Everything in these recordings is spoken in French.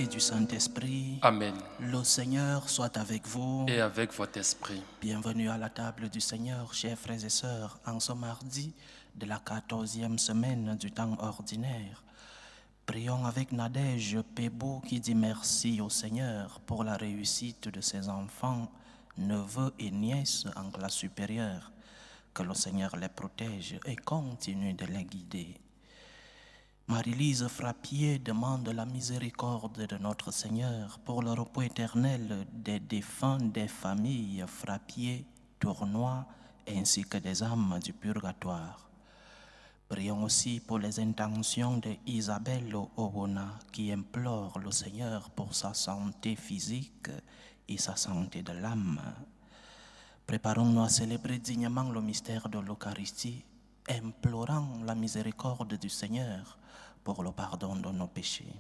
et du Saint-Esprit. Amen. Le Seigneur soit avec vous. Et avec votre esprit. Bienvenue à la table du Seigneur, chers frères et sœurs, en ce mardi de la 14e semaine du temps ordinaire. Prions avec Nadège Pébo qui dit merci au Seigneur pour la réussite de ses enfants, neveux et nièces en classe supérieure. Que le Seigneur les protège et continue de les guider. Marie-Lise Frappier demande la miséricorde de notre Seigneur pour le repos éternel des défunts des familles Frappier, Tournois, ainsi que des âmes du purgatoire. Prions aussi pour les intentions de Isabelle Owona qui implore le Seigneur pour sa santé physique et sa santé de l'âme. Préparons-nous à célébrer dignement le mystère de l'Eucharistie, implorant la miséricorde du Seigneur pour le pardon de nos péchés.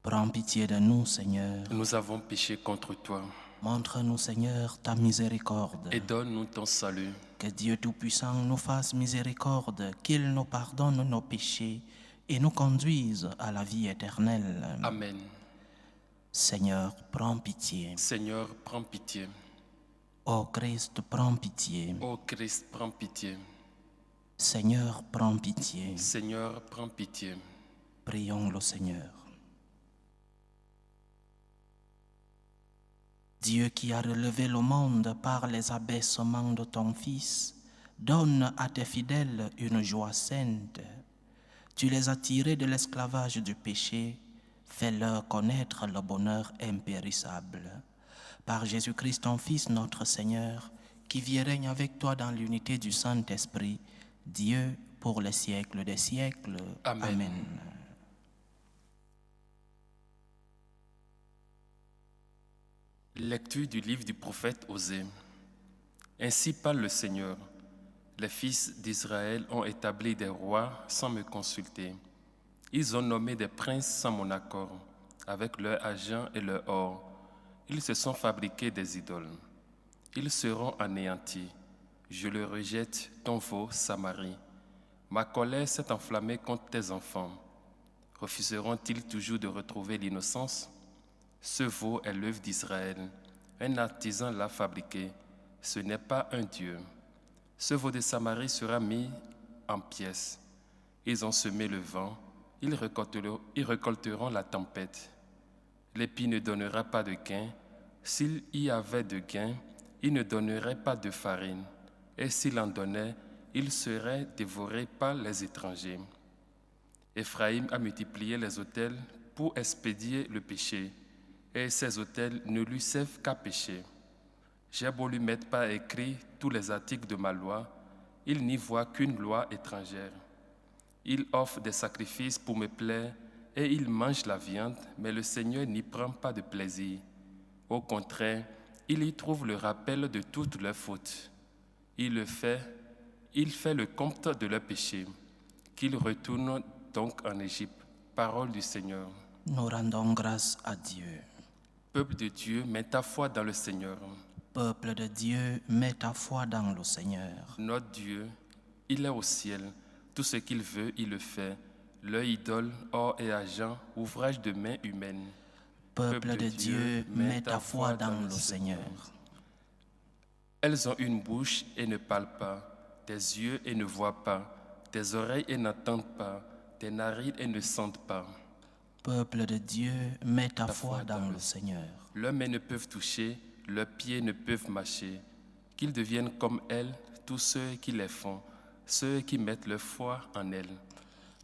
Prends pitié de nous, Seigneur. Nous avons péché contre toi. Montre-nous, Seigneur, ta miséricorde. Et donne-nous ton salut. Que Dieu Tout-Puissant nous fasse miséricorde, qu'il nous pardonne nos péchés et nous conduise à la vie éternelle. Amen. Seigneur, prends pitié. Seigneur, prends pitié. Ô Christ, prends pitié. Ô Christ, prends pitié. Seigneur, prends pitié. Seigneur, prends pitié. Prions le Seigneur. Dieu qui a relevé le monde par les abaissements de ton Fils, donne à tes fidèles une joie sainte. Tu les as tirés de l'esclavage du péché, fais-leur connaître le bonheur impérissable. Par Jésus-Christ, ton Fils, notre Seigneur, qui vit et règne avec toi dans l'unité du Saint-Esprit, Dieu pour les siècles des siècles. Amen. Amen. Lecture du livre du prophète Osée. Ainsi parle le Seigneur. Les fils d'Israël ont établi des rois sans me consulter. Ils ont nommé des princes sans mon accord, avec leur argent et leur or. Ils se sont fabriqués des idoles. Ils seront anéantis. Je le rejette, ton veau, Samarie. Ma colère s'est enflammée contre tes enfants. Refuseront-ils toujours de retrouver l'innocence? Ce veau est l'œuvre d'Israël. Un artisan l'a fabriqué. Ce n'est pas un Dieu. Ce veau de Samarie sera mis en pièces. Ils ont semé le vent. Ils récolteront la tempête. L'épi ne donnera pas de gain. S'il y avait de gain, il ne donnerait pas de farine. Et s'il en donnait, il serait dévoré par les étrangers. Éphraïm a multiplié les autels pour expédier le péché, et ces autels ne lui servent qu'à pécher. J'ai beau lui mettre par écrit tous les articles de ma loi, il n'y voit qu'une loi étrangère. Il offre des sacrifices pour me plaire, et il mange la viande, mais le Seigneur n'y prend pas de plaisir. Au contraire, il y trouve le rappel de toutes leurs fautes. Il fait le compte de leurs péchés. Qu'ils retournent donc en Égypte. Parole du Seigneur. Nous rendons grâce à Dieu. Peuple de Dieu, mets ta foi dans le Seigneur. Peuple de Dieu, mets ta foi dans le Seigneur. Notre Dieu, il est au ciel. Tout ce qu'il veut, il le fait. Leur idole, or et argent, ouvrage de mains humaines. Peuple de Dieu, mets ta foi dans le Seigneur. Elles ont une bouche et ne parlent pas, des yeux et ne voient pas, des oreilles et n'entendent pas, des narines et ne sentent pas. Peuple de Dieu, mets ta foi dans le Seigneur. Leurs mains ne peuvent toucher, leurs pieds ne peuvent marcher. Qu'ils deviennent comme elles, tous ceux qui les font, ceux qui mettent leur foi en elles.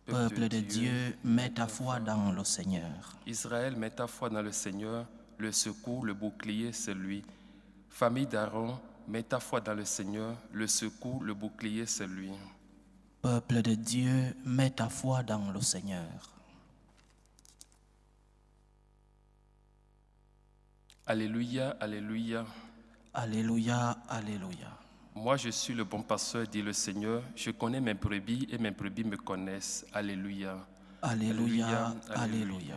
Peuple de Dieu, mets ta foi dans le Seigneur. Israël, mets ta foi dans le Seigneur, le secours, le bouclier, c'est lui. Famille d'Aaron, mets ta foi dans le Seigneur, le secours, le bouclier, c'est lui. Peuple de Dieu, mets ta foi dans le Seigneur. Alléluia, alléluia. Alléluia, alléluia. Moi, je suis le bon pasteur, dit le Seigneur. Je connais mes brebis et mes brebis me connaissent. Alléluia. Alléluia, alléluia.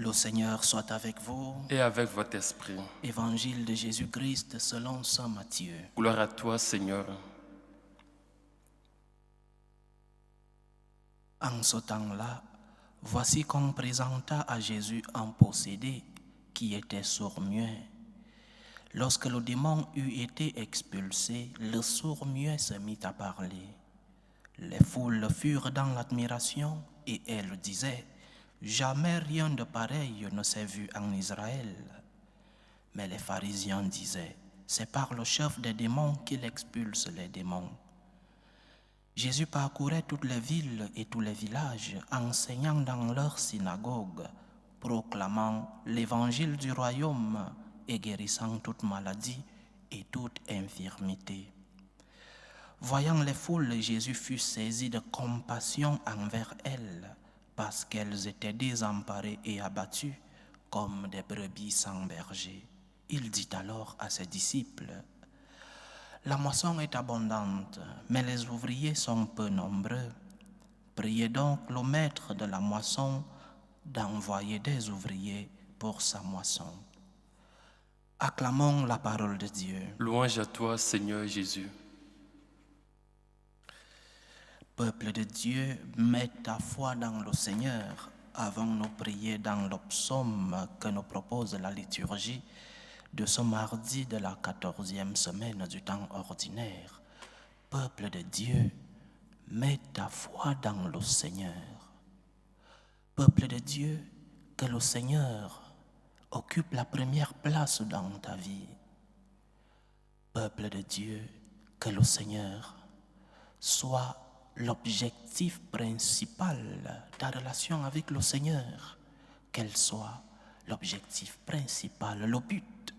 Le Seigneur soit avec vous. et avec votre esprit. Évangile de Jésus-Christ selon saint Matthieu. Gloire à toi, Seigneur. En ce temps-là, voici qu'on présenta à Jésus un possédé qui était sourd-muet. Lorsque le démon eut été expulsé, le sourd-muet se mit à parler. Les foules furent dans l'admiration et elles disaient « Jamais rien de pareil ne s'est vu en Israël. » Mais les pharisiens disaient « C'est par le chef des démons qu'il expulse les démons. » Jésus parcourait toutes les villes et tous les villages, enseignant dans leurs synagogues, proclamant l'évangile du royaume et guérissant toute maladie et toute infirmité. Voyant les foules, Jésus fut saisi de compassion envers elles, parce qu'elles étaient désemparées et abattues comme des brebis sans berger. Il dit alors à ses disciples, « La moisson est abondante, mais les ouvriers sont peu nombreux. Priez donc le maître de la moisson d'envoyer des ouvriers pour sa moisson. » Acclamons la parole de Dieu. Louange à toi, Seigneur Jésus. Peuple de Dieu, mets ta foi dans le Seigneur avant de prier dans le psaume que nous propose la liturgie de ce mardi de la 14e semaine du temps ordinaire. Peuple de Dieu, mets ta foi dans le Seigneur. Peuple de Dieu, que le Seigneur occupe la première place dans ta vie. Peuple de Dieu, que le Seigneur soit l'objectif principal, ta relation avec le Seigneur, qu'elle soit l'objectif principal, le but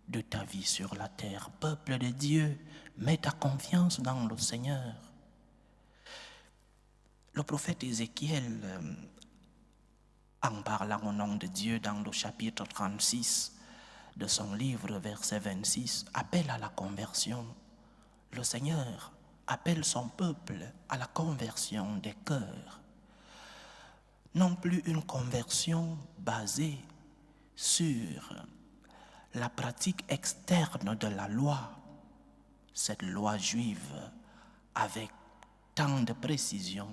de ta vie sur la terre. Peuple de Dieu, mets ta confiance dans le Seigneur. Le prophète Ézéchiel, en parlant au nom de Dieu dans le chapitre 36 de son livre, verset 26, appelle à la conversion. Le Seigneur appelle son peuple à la conversion des cœurs. Non plus une conversion basée sur la pratique externe de la loi, cette loi juive avec tant de précision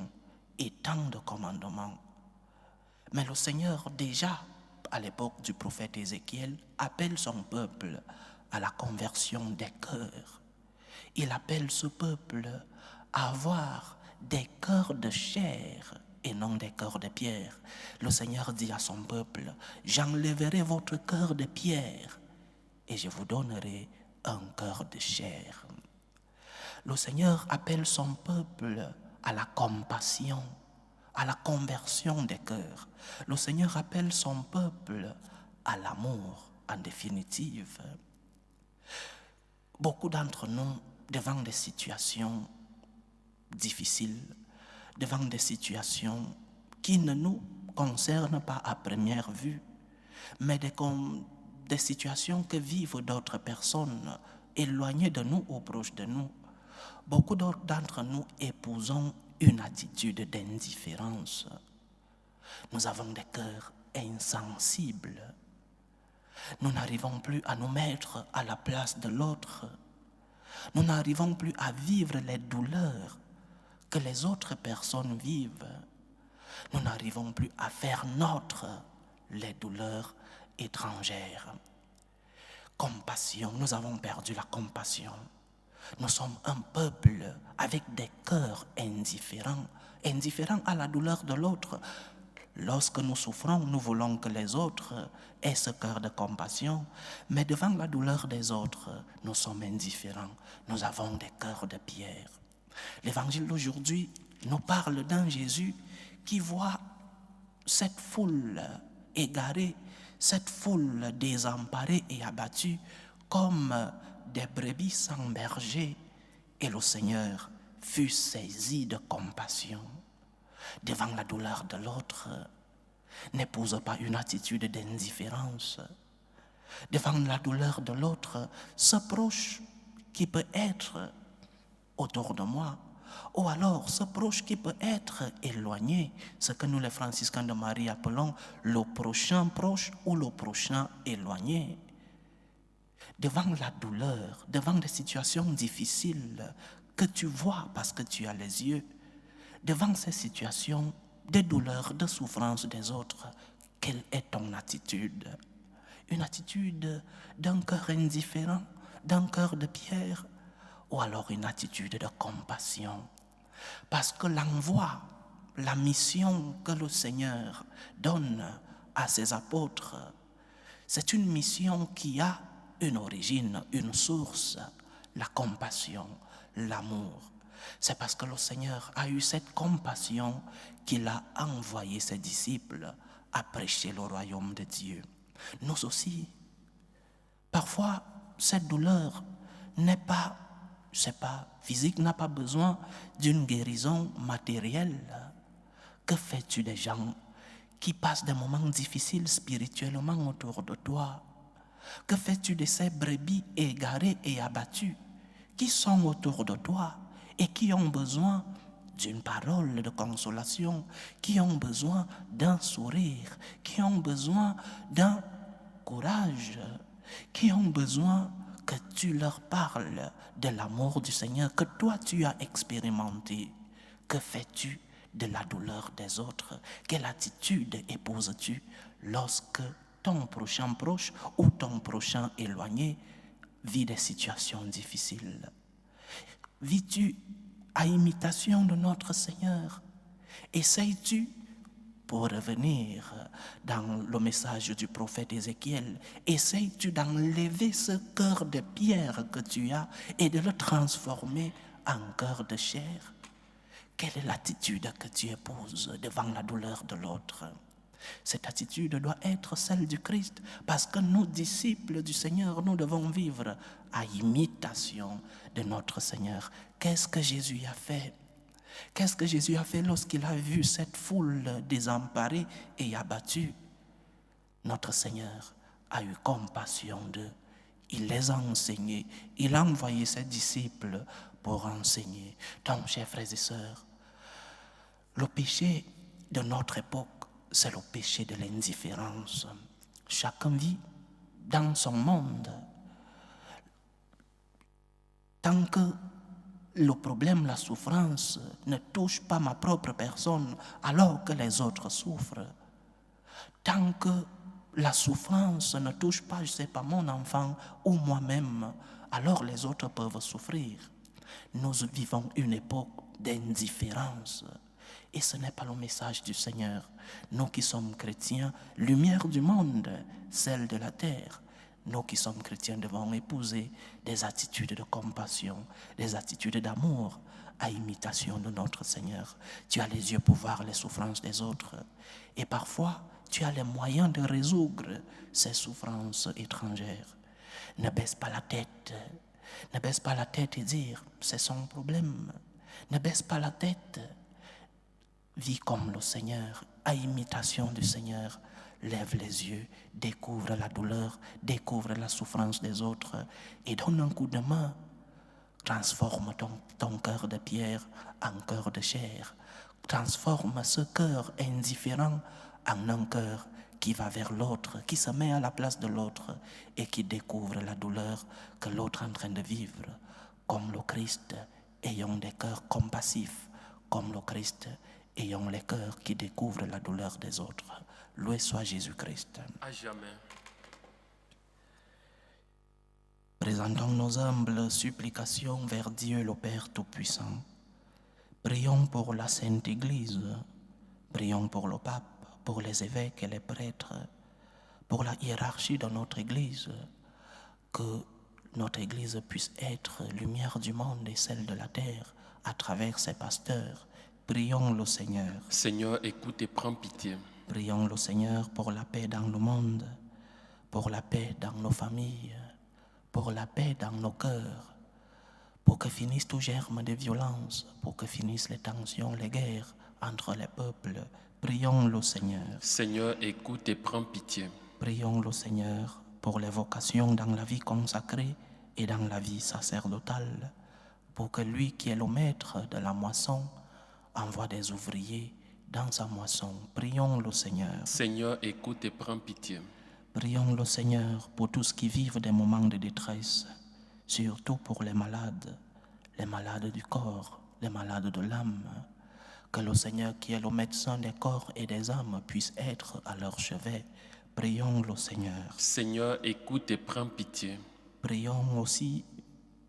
et tant de commandements. Mais le Seigneur, déjà à l'époque du prophète Ézéchiel, appelle son peuple à la conversion des cœurs. Il appelle ce peuple à avoir des cœurs de chair et non des cœurs de pierre. Le Seigneur dit à son peuple, « J'enlèverai votre cœur de pierre et je vous donnerai un cœur de chair. » Le Seigneur appelle son peuple à la compassion, à la conversion des cœurs. Le Seigneur appelle son peuple à l'amour, en définitive. Beaucoup d'entre nous, devant des situations difficiles, devant des situations qui ne nous concernent pas à première vue, mais des situations que vivent d'autres personnes éloignées de nous ou proches de nous, beaucoup d'entre nous épousons une attitude d'indifférence. Nous avons des cœurs insensibles. Nous n'arrivons plus à nous mettre à la place de l'autre. Nous n'arrivons plus à vivre les douleurs que les autres personnes vivent. Nous n'arrivons plus à faire nôtres les douleurs étrangères. Compassion, nous avons perdu la compassion. Nous sommes un peuple avec des cœurs indifférents, indifférents à la douleur de l'autre. Lorsque nous souffrons, nous voulons que les autres aient ce cœur de compassion, mais devant la douleur des autres, nous sommes indifférents. Nous avons des cœurs de pierre. L'évangile d'aujourd'hui nous parle d'un Jésus qui voit cette foule égarée, cette foule désemparée et abattue comme des brebis sans berger, et le Seigneur fut saisi de compassion. Devant la douleur de l'autre, n'épouse pas une attitude d'indifférence. Devant la douleur de l'autre, ce proche qui peut être autour de moi, ou alors ce proche qui peut être éloigné, ce que nous les franciscains de Marie appelons le prochain proche ou le prochain éloigné. Devant la douleur, devant des situations difficiles que tu vois parce que tu as les yeux, devant ces situations de douleur, de souffrance des autres, quelle est ton attitude? Une attitude d'un cœur indifférent, d'un cœur de pierre, ou alors une attitude de compassion? Parce que l'envoi, la mission que le Seigneur donne à ses apôtres, c'est une mission qui a une origine, une source, la compassion, l'amour. C'est parce que le Seigneur a eu cette compassion qu'il a envoyé ses disciples à prêcher le royaume de Dieu. Nous aussi, parfois, cette douleur n'est pas, physique, n'a pas besoin d'une guérison matérielle. Que fais-tu des gens qui passent des moments difficiles spirituellement autour de toi? Que fais-tu de ces brebis égarées et abattues qui sont autour de toi et qui ont besoin d'une parole de consolation, qui ont besoin d'un sourire, qui ont besoin d'un courage, qui ont besoin que tu leur parles de l'amour du Seigneur que toi tu as expérimenté? Que fais-tu de la douleur des autres? Quelle attitude épouses-tu lorsque ton prochain proche ou ton prochain éloigné vit des situations difficiles? Vis-tu à imitation de notre Seigneur? Essayes-tu, pour revenir dans le message du prophète Ézéchiel, essayes-tu d'enlever ce cœur de pierre que tu as et de le transformer en cœur de chair? Quelle est l'attitude que tu épouses devant la douleur de l'autre? Cette attitude doit être celle du Christ, parce que nous, disciples du Seigneur, nous devons vivre à imitation de notre Seigneur. Qu'est-ce que Jésus a fait? Qu'est-ce que Jésus a fait lorsqu'il a vu cette foule désemparée et abattue? Notre Seigneur a eu compassion d'eux. Il les a enseignés. Il a envoyé ses disciples pour enseigner. Donc, chers frères et sœurs, le péché de notre époque, c'est le péché de l'indifférence. Chacun vit dans son monde. Tant que le problème, la souffrance ne touche pas ma propre personne alors que les autres souffrent, tant que la souffrance ne touche pas, je ne sais pas, mon enfant ou moi-même, alors les autres peuvent souffrir. Nous vivons une époque d'indifférence. Et ce n'est pas le message du Seigneur. Nous qui sommes chrétiens, lumière du monde, celle de la terre, nous qui sommes chrétiens devons épouser des attitudes de compassion, des attitudes d'amour, à imitation de notre Seigneur. Tu as les yeux pour voir les souffrances des autres. Et parfois, tu as les moyens de résoudre ces souffrances étrangères. Ne baisse pas la tête. Ne baisse pas la tête et dire, c'est son problème. Ne baisse pas la tête. Vis comme le Seigneur, à imitation du Seigneur. Lève les yeux, découvre la douleur, découvre la souffrance des autres et donne un coup de main. Transforme ton cœur de pierre en cœur de chair. Transforme ce cœur indifférent en un cœur qui va vers l'autre, qui se met à la place de l'autre et qui découvre la douleur que l'autre est en train de vivre. Comme le Christ, ayons des cœurs compassifs. Comme le Christ, ayons les cœurs qui découvrent la douleur des autres. Loué soit Jésus-Christ. À jamais. Présentons nos humbles supplications vers Dieu le Père Tout-Puissant. Prions pour la Sainte Église. Prions pour le pape, pour les évêques et les prêtres, pour la hiérarchie de notre Église. Que notre Église puisse être lumière du monde et celle de la terre à travers ses pasteurs. Prions le Seigneur. Seigneur, écoute et prends pitié. Prions le Seigneur pour la paix dans le monde, pour la paix dans nos familles, pour la paix dans nos cœurs, pour que finisse tout germe de violence, pour que finissent les tensions, les guerres entre les peuples. Prions le Seigneur. Seigneur, écoute et prends pitié. Prions le Seigneur pour les vocations dans la vie consacrée et dans la vie sacerdotale, pour que lui qui est le maître de la moisson envoie des ouvriers dans sa moisson. Prions le Seigneur. Seigneur, écoute et prends pitié. Prions le Seigneur pour tous qui vivent des moments de détresse, surtout pour les malades du corps, les malades de l'âme. Que le Seigneur qui est le médecin des corps et des âmes puisse être à leur chevet. Prions le Seigneur. Seigneur, écoute et prends pitié. Prions aussi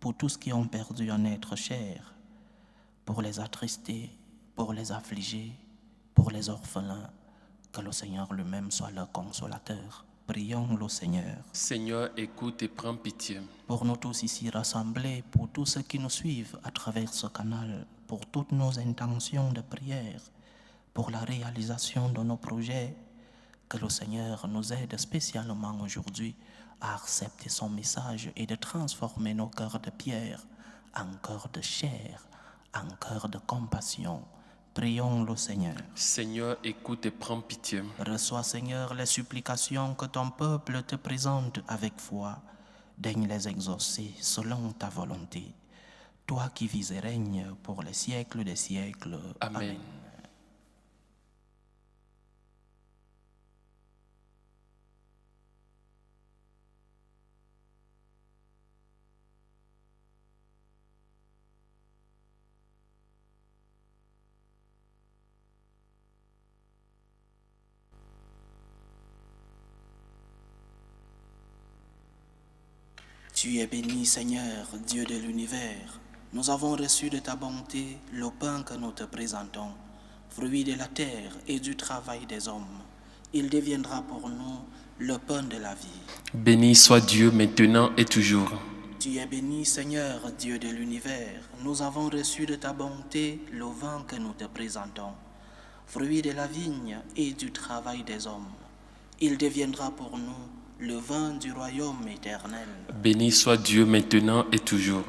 pour tous qui ont perdu un être cher, pour les attristés, pour les affligés, pour les orphelins. Que le Seigneur lui-même soit leur consolateur. Prions le Seigneur. Seigneur, écoute et prends pitié. Pour nous tous ici rassemblés, pour tous ceux qui nous suivent à travers ce canal, pour toutes nos intentions de prière, pour la réalisation de nos projets, que le Seigneur nous aide spécialement aujourd'hui à accepter son message et de transformer nos cœurs de pierre en cœurs de chair, en cœurs de compassion. Prions le Seigneur. Seigneur, écoute et prends pitié. Reçois, Seigneur, les supplications que ton peuple te présente avec foi. Daigne les exaucer selon ta volonté. Toi qui vis et règnes pour les siècles des siècles. Amen. Tu es béni, Seigneur, Dieu de l'univers. Nous avons reçu de ta bonté le pain que nous te présentons, fruit de la terre et du travail des hommes. Il deviendra pour nous le pain de la vie. Béni soit Dieu maintenant et toujours. Tu es béni, Seigneur, Dieu de l'univers. Nous avons reçu de ta bonté le vin que nous te présentons, fruit de la vigne et du travail des hommes. Il deviendra pour nous le vin du royaume éternel. Béni soit Dieu maintenant et toujours.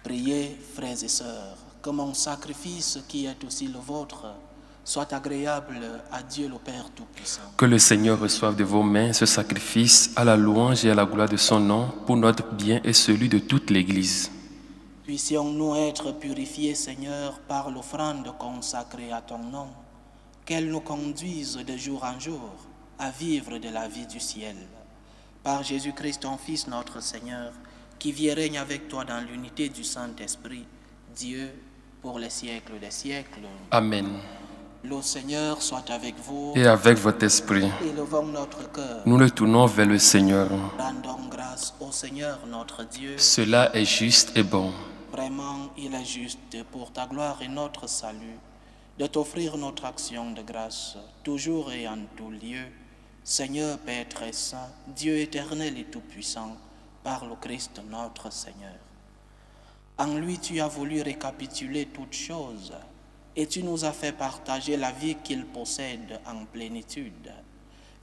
Priez, frères et sœurs, que mon sacrifice qui est aussi le vôtre soit agréable à Dieu le Père Tout-Puissant. Que le Seigneur reçoive de vos mains ce sacrifice à la louange et à la gloire de son nom pour notre bien et celui de toute l'Église. Puissions-nous être purifiés, Seigneur, par l'offrande consacrée à ton nom, qu'elle nous conduise de jour en jour à vivre de la vie du ciel. Par Jésus-Christ, ton Fils, notre Seigneur, qui vit et règne avec toi dans l'unité du Saint-Esprit, Dieu, pour les siècles des siècles. Amen. Le Seigneur soit avec vous. Et avec votre esprit, Élevons notre cœur. nous le tournons vers le Seigneur. Rendons grâce au Seigneur notre Dieu. Cela est juste et bon. Vraiment, il est juste pour ta gloire et notre salut de t'offrir notre action de grâce, toujours et en tout lieu. Seigneur Père très saint, Dieu éternel et tout-puissant, par le Christ notre Seigneur. En lui, tu as voulu récapituler toutes choses et tu nous as fait partager la vie qu'il possède en plénitude.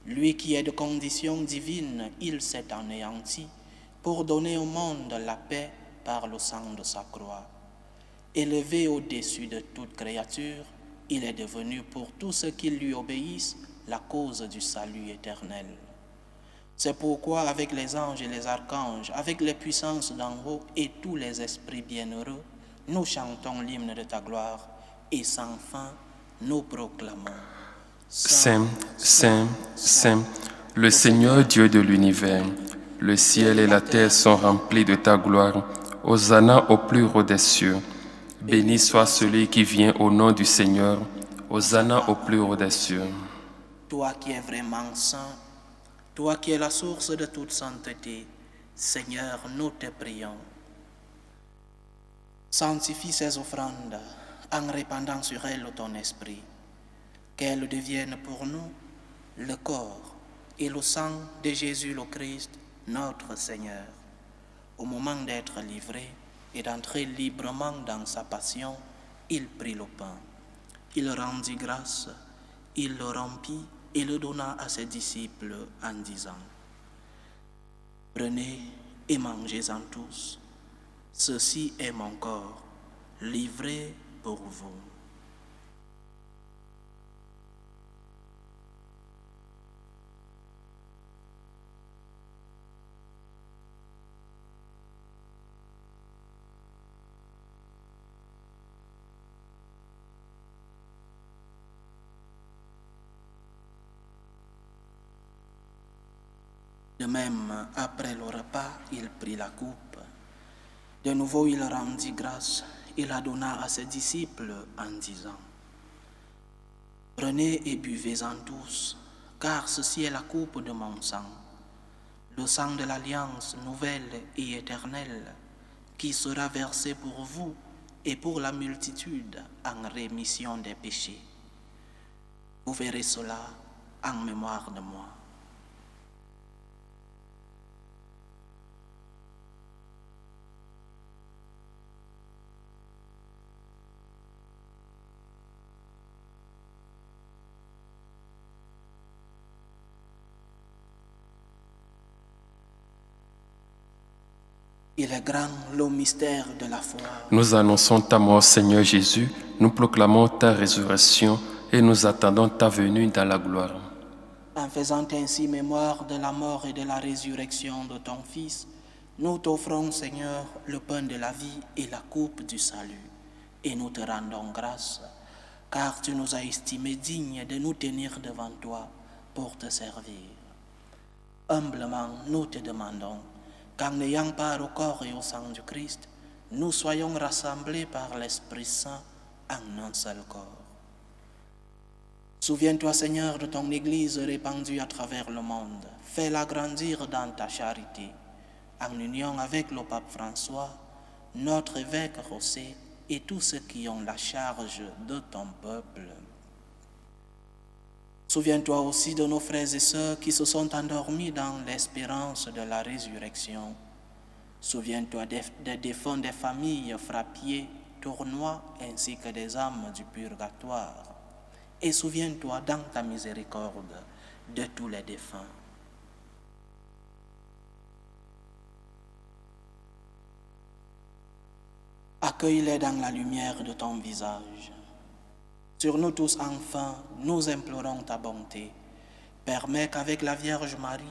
Lui qui est de condition divine, il s'est anéanti pour donner au monde la paix par le sang de sa croix. Élevé au-dessus de toute créature, il est devenu pour tous ceux qui lui obéissent la cause du salut éternel. C'est pourquoi avec les anges et les archanges, avec les puissances d'en haut et tous les esprits bienheureux, nous chantons l'hymne de ta gloire et sans fin nous proclamons. Saint, Saint, Saint, le Seigneur Dieu de l'univers, le ciel et la terre sont remplis de ta gloire. Hosanna au plus haut des cieux. Béni soit celui qui vient au nom du Seigneur. Hosanna au plus haut des cieux. Toi qui es vraiment saint, toi qui es la source de toute sainteté, Seigneur, nous te prions. Sanctifie ces offrandes en répandant sur elles ton esprit, qu'elles deviennent pour nous le corps et le sang de Jésus le Christ, notre Seigneur. Au moment d'être livré et d'entrer librement dans sa passion, il prit le pain. Il rendit grâce, il le rompit et le donna à ses disciples en disant : Prenez et mangez-en tous, ceci est mon corps, livré pour vous. De même, après le repas, il prit la coupe. De nouveau, il rendit grâce et la donna à ses disciples en disant: Prenez et buvez-en tous, car ceci est la coupe de mon sang, le sang de l'alliance nouvelle et éternelle, qui sera versé pour vous et pour la multitude en rémission des péchés. Vous verrez cela en mémoire de moi. Il est grand le mystère de la foi. Nous annonçons ta mort, Seigneur Jésus, nous proclamons ta résurrection et nous attendons ta venue dans la gloire. En faisant ainsi mémoire de la mort et de la résurrection de ton Fils, nous t'offrons, Seigneur, le pain de la vie et la coupe du salut, et nous te rendons grâce, car tu nous as estimés dignes de nous tenir devant toi pour te servir. Humblement, nous te demandons qu'en n'ayant part au corps et au sang du Christ, nous soyons rassemblés par l'Esprit Saint en un seul corps. Souviens-toi, Seigneur, de ton Église répandue à travers le monde. Fais-la grandir dans ta charité, en union avec le pape François, notre évêque José et tous ceux qui ont la charge de ton peuple. Souviens-toi aussi de nos frères et sœurs qui se sont endormis dans l'espérance de la résurrection. Souviens-toi des défunts des familles Frappier, Tournois, ainsi que des âmes du purgatoire. Et souviens-toi dans ta miséricorde de tous les défunts. Accueille-les dans la lumière de ton visage. Sur nous tous, enfin, nous implorons ta bonté. Permets qu'avec la Vierge Marie,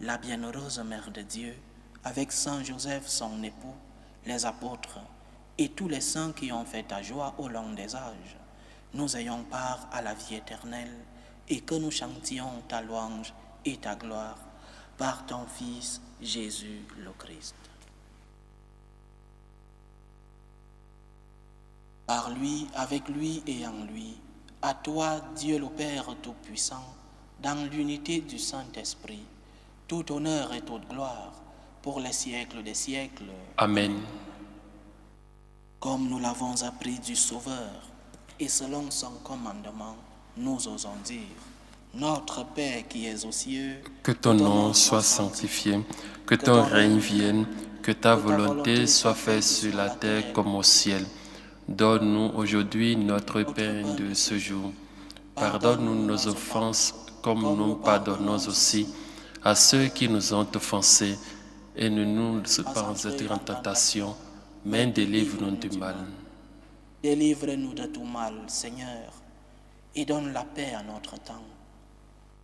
la bienheureuse Mère de Dieu, avec Saint Joseph, son époux, les apôtres et tous les saints qui ont fait ta joie au long des âges, nous ayons part à la vie éternelle et que nous chantions ta louange et ta gloire par ton Fils Jésus le Christ. Par lui, avec lui et en lui, à toi, Dieu le Père Tout-Puissant, dans l'unité du Saint-Esprit, tout honneur et toute gloire pour les siècles des siècles. Amen. Comme nous l'avons appris du Sauveur, et selon son commandement, nous osons dire: Notre Père qui es aux cieux, que ton nom soit sanctifié, que ton règne vienne, que ta volonté soit faite sur la terre comme au ciel. Donne-nous aujourd'hui notre pain de ce jour. Pardonne-nous nos offenses, comme nous pardonnons aussi à ceux qui nous ont offensés, et ne nous laisse pas entrer en tentation, mais délivre-nous du mal. Délivre-nous de tout mal, Seigneur, et donne la paix à notre temps.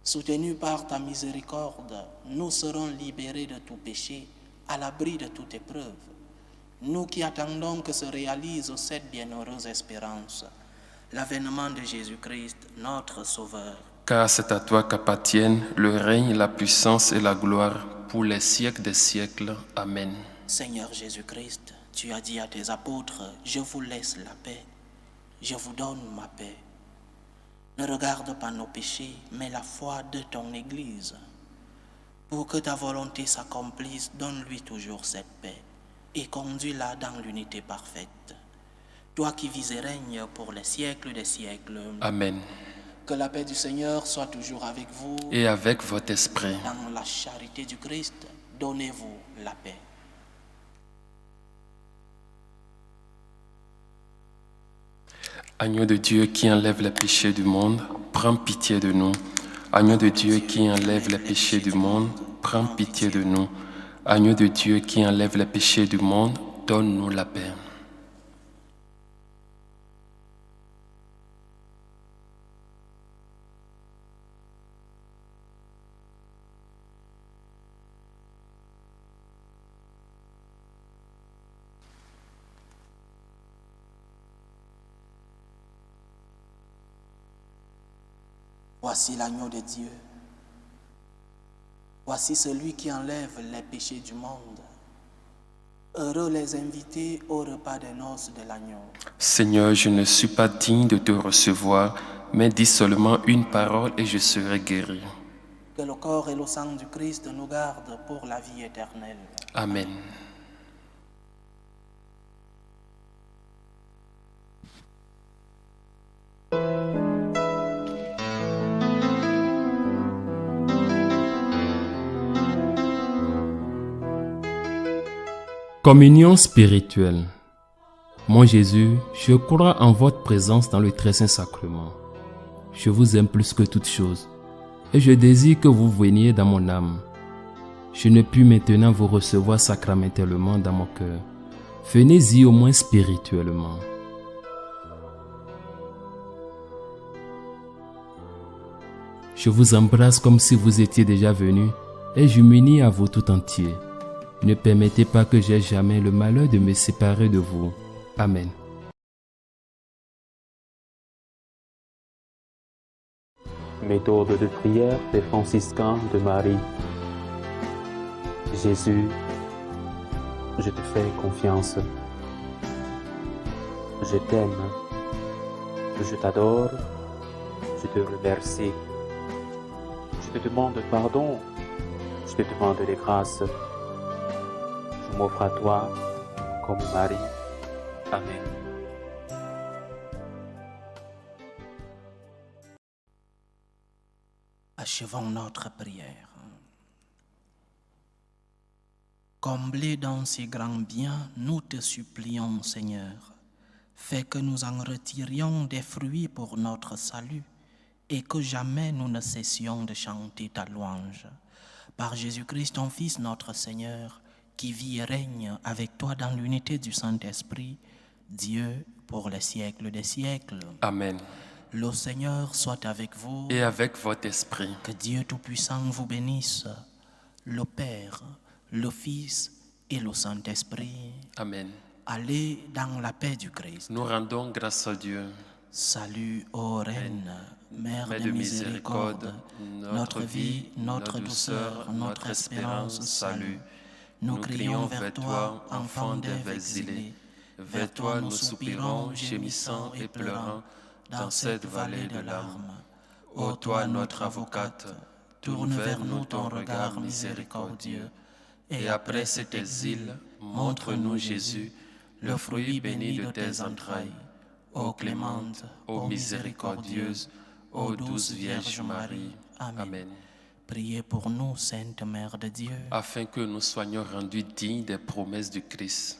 Soutenus par ta miséricorde, nous serons libérés de tout péché, à l'abri de toute épreuve. Nous qui attendons que se réalise cette bienheureuse espérance, l'avènement de Jésus-Christ, notre Sauveur. Car c'est à toi qu'appartiennent le règne, la puissance et la gloire pour les siècles des siècles. Amen. Seigneur Jésus-Christ, tu as dit à tes apôtres: Je vous laisse la paix, je vous donne ma paix. Ne regarde pas nos péchés, mais la foi de ton Église. Pour que ta volonté s'accomplisse, donne-lui toujours cette paix et conduis-la dans l'unité parfaite. Toi qui vis et règnes pour les siècles des siècles. Amen. Que la paix du Seigneur soit toujours avec vous. Et avec votre esprit. Dans la charité du Christ, donnez-vous la paix. Agneau de Dieu qui enlève les péchés du monde, prends pitié de nous. Agneau de Dieu qui enlève les péchés du monde, prends pitié de nous. Agneau de Dieu qui enlève les péchés du monde, donne-nous la paix. Voici l'agneau de Dieu. Voici celui qui enlève les péchés du monde. Heureux les invités au repas des noces de l'agneau. Seigneur, je ne suis pas digne de te recevoir, mais dis seulement une parole et je serai guéri. Que le corps et le sang du Christ nous gardent pour la vie éternelle. Amen. Communion spirituelle. Mon Jésus, je crois en votre présence dans le très saint sacrement. Je vous aime plus que toute chose et je désire que vous veniez dans mon âme. Je ne puis maintenant vous recevoir sacramentellement dans mon cœur. Venez-y au moins spirituellement. Je vous embrasse comme si vous étiez déjà venu et je m'unis à vous tout entier. Ne permettez pas que j'aie jamais le malheur de me séparer de vous. Amen. Méthode de prière des franciscains de Marie. Jésus, je te fais confiance. Je t'aime. Je t'adore. Je te remercie. Je te demande pardon. Je te demande des grâces. Je m'offre à toi comme Marie. Amen. Achevons notre prière. Comblés dans ces grands biens, nous te supplions, Seigneur, fais que nous en retirions des fruits pour notre salut et que jamais nous ne cessions de chanter ta louange. Par Jésus-Christ, ton Fils, notre Seigneur, qui vit et règne avec toi dans l'unité du Saint-Esprit, Dieu pour les siècles des siècles. Amen. Le Seigneur soit avec vous. Et avec votre esprit. Que Dieu Tout-Puissant vous bénisse, le Père, le Fils et le Saint-Esprit. Amen. Allez dans la paix du Christ. Nous rendons grâce à Dieu. Salut, ô Reine, Mère de miséricorde, notre vie, notre douceur, notre espérance, salut. Nous crions vers toi, enfant d'Ève exilé. Vers toi nous soupirons, gémissant et pleurant, dans cette vallée de larmes. Ô toi, notre avocate, tourne vers nous ton regard miséricordieux, et après cet exil, montre-nous Jésus, le fruit béni de tes entrailles. Ô clémente, ô miséricordieuse, ô douce Vierge Marie. Amen. Priez pour nous, Sainte Mère de Dieu, afin que nous soyons rendus dignes des promesses du Christ.